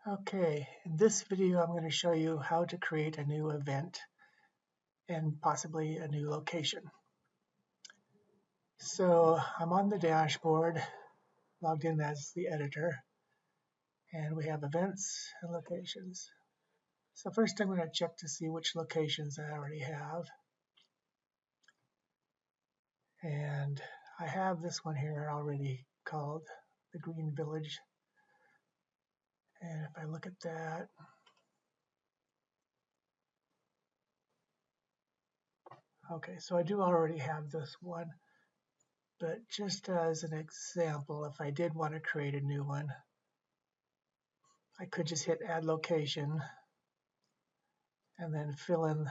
Okay, in this video I'm going to show you how to create a new event and possibly a new location. So I'm on the dashboard, logged in as the editor, and we have events and locations. So first I'm going to check to see which locations I already have. And I have this one here already called the Green Village. And if I look at that, okay, so I do already have this one. But just as an example, if I did want to create a new one, I could just hit add location and then fill in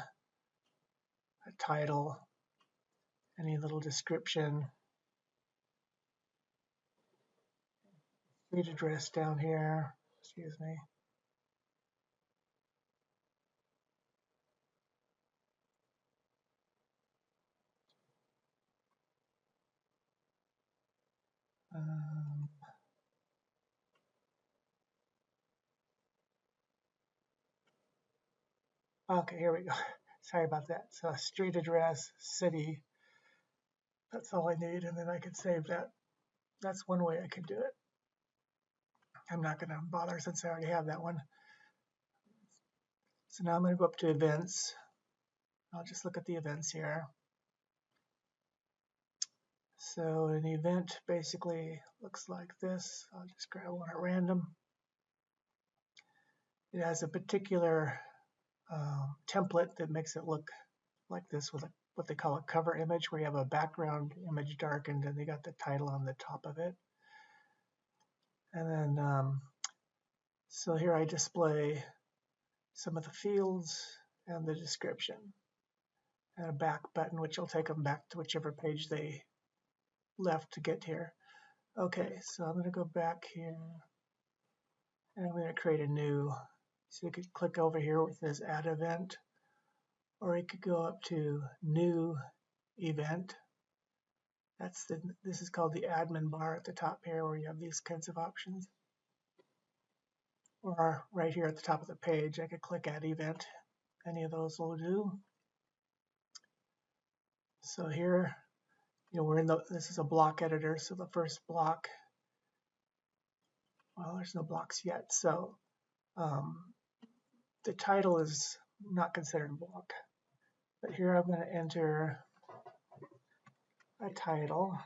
a title, any little description, street address down here, excuse me. Um, okay, here we go. Sorry about that. So street address, city, that's all I need, and then I can save that. That's one way I could do it. I'm not going to bother since I already have that one. So now I'm going to go up to events. I'll just look at the events here. So an event basically looks like this. I'll just grab one at random. It has a particular template that makes it look like this with what they call a cover image, where you have a background image darkened and they got the title on the top of it. And then, so here I display some of the fields and the description and a back button, which will take them back to whichever page they left to get here. Okay, so I'm going to go back here and I'm going to create a new. So you could click over here where it says add event, or you could go up to new event. This is called the admin bar at the top here, where you have these kinds of options. Or right here at the top of the page, I could click add event. Any of those will do. So here, this is a block editor. So the first block, well, there's no blocks yet. So the title is not considered a block. But here I'm going to enter a title.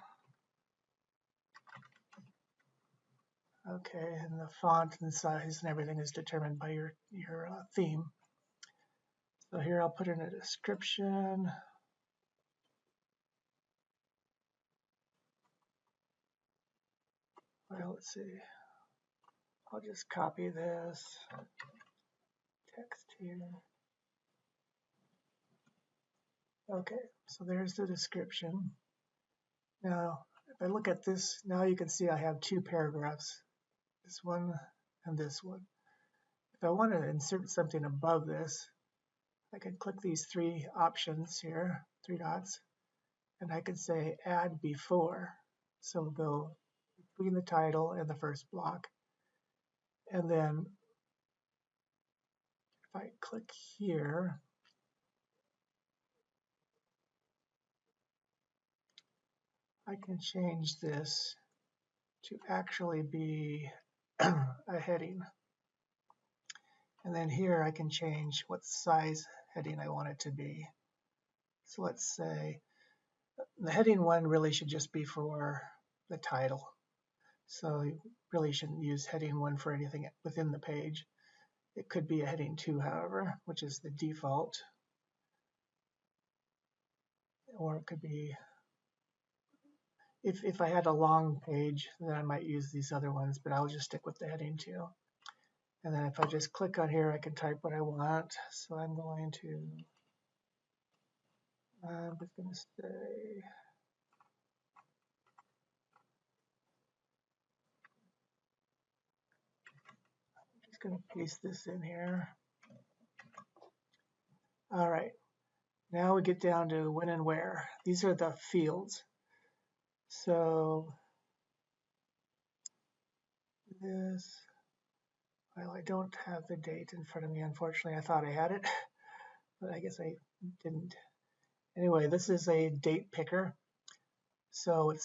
Okay, and the font and size and everything is determined by your theme. So here I'll put in a description. Well, let's see. I'll just copy this text here. Okay, so there's the description. Now, if I look at this, now you can see I have two paragraphs, this one and this one. If I want to insert something above this, I can click these three options here, three dots, and I can say add before. So we'll go between the title and the first block. And then if I click here, I can change this to actually be a heading. And then here I can change what size heading I want it to be. So let's say the heading one really should just be for the title. So you really shouldn't use heading one for anything within the page. It could be a heading 2, however, which is the default. Or it could be, if I had a long page, then I might use these other ones, but I'll just stick with the heading 2. And then if I just click on here, I can type what I want. So I'm just going to say, just going to paste this in here. All right, now we get down to when and where. These are the fields. So this, Well, I don't have the date in front of me, unfortunately. I thought I had it, but I guess I didn't. Anyway, this is a date picker. So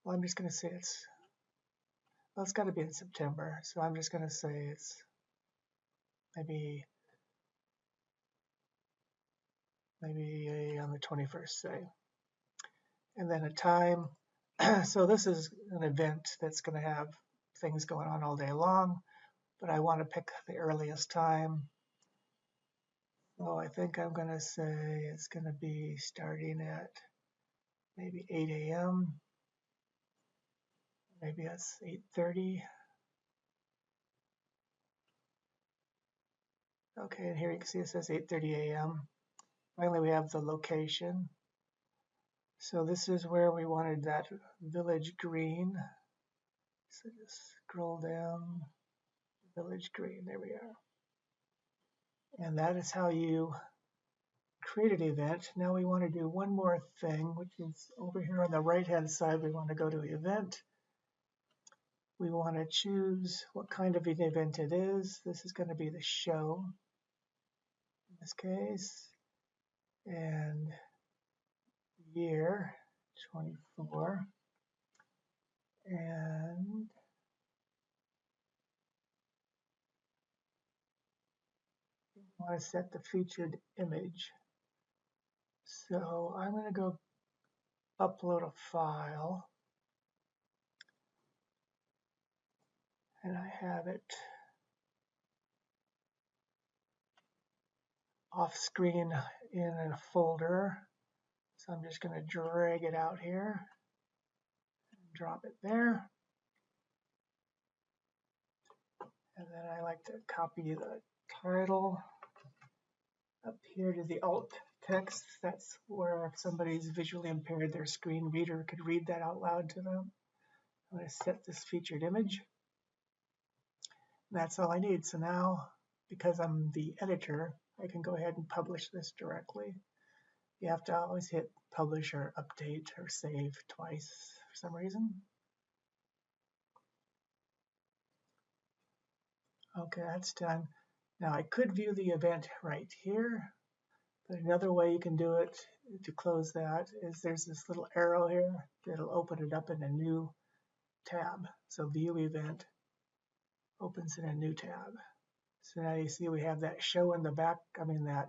well, I'm just going to say well, it's got to be in September. So I'm just going to say it's maybe on the 21st, say. And then a time. So this is an event that's going to have things going on all day long, but I want to pick the earliest time. So I think I'm going to say it's going to be starting at maybe 8 a.m. Maybe that's 8:30. Okay, and here you can see it says 8:30 a.m. Finally, we have the location. So this is where we wanted that village green. So just scroll down, village green, there we are. And that is how you create an event. Now we want to do one more thing, which is over here on the right-hand side, we want to go to event. We want to choose what kind of an event it is. This is going to be the show in this case. And year 24. And we want to set the featured image. So I'm going to go upload a file. And I have it off screen in a folder. So I'm just going to drag it out here and drop it there. And then I like to copy the title up here to the alt text. That's where if somebody's visually impaired, their screen reader could read that out loud to them. I'm going to set this featured image. And that's all I need. So now, because I'm the editor, I can go ahead and publish this directly. You have to always hit publish or update or save twice for some reason. Okay, that's done. Now I could view the event right here, but another way you can do it to close that is there's this little arrow here that'll open it up in a new tab. So view event opens in a new tab. So now you see we have that show in the back, that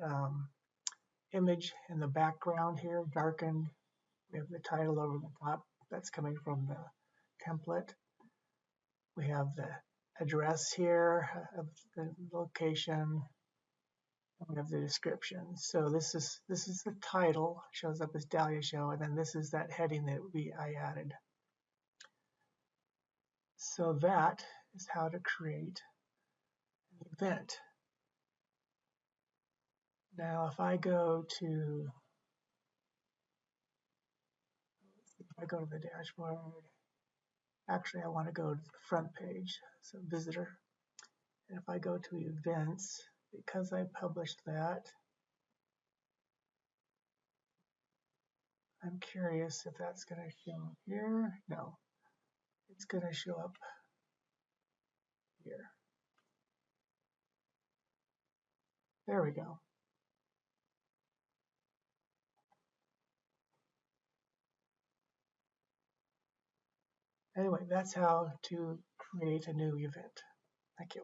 image in the background here, darkened. We have the title over the top. That's coming from the template. We have the address here of the location. And we have the description. So this is the title, shows up as Dahlia Show, and then this is that heading that I added. So that is how to create an event. Now if I go to the dashboard, actually I want to go to the front page, so visitor. And if I go to events, because I published that, I'm curious if that's going to show up here. No, it's going to show up here. There we go. Anyway, that's how to create a new event. Thank you.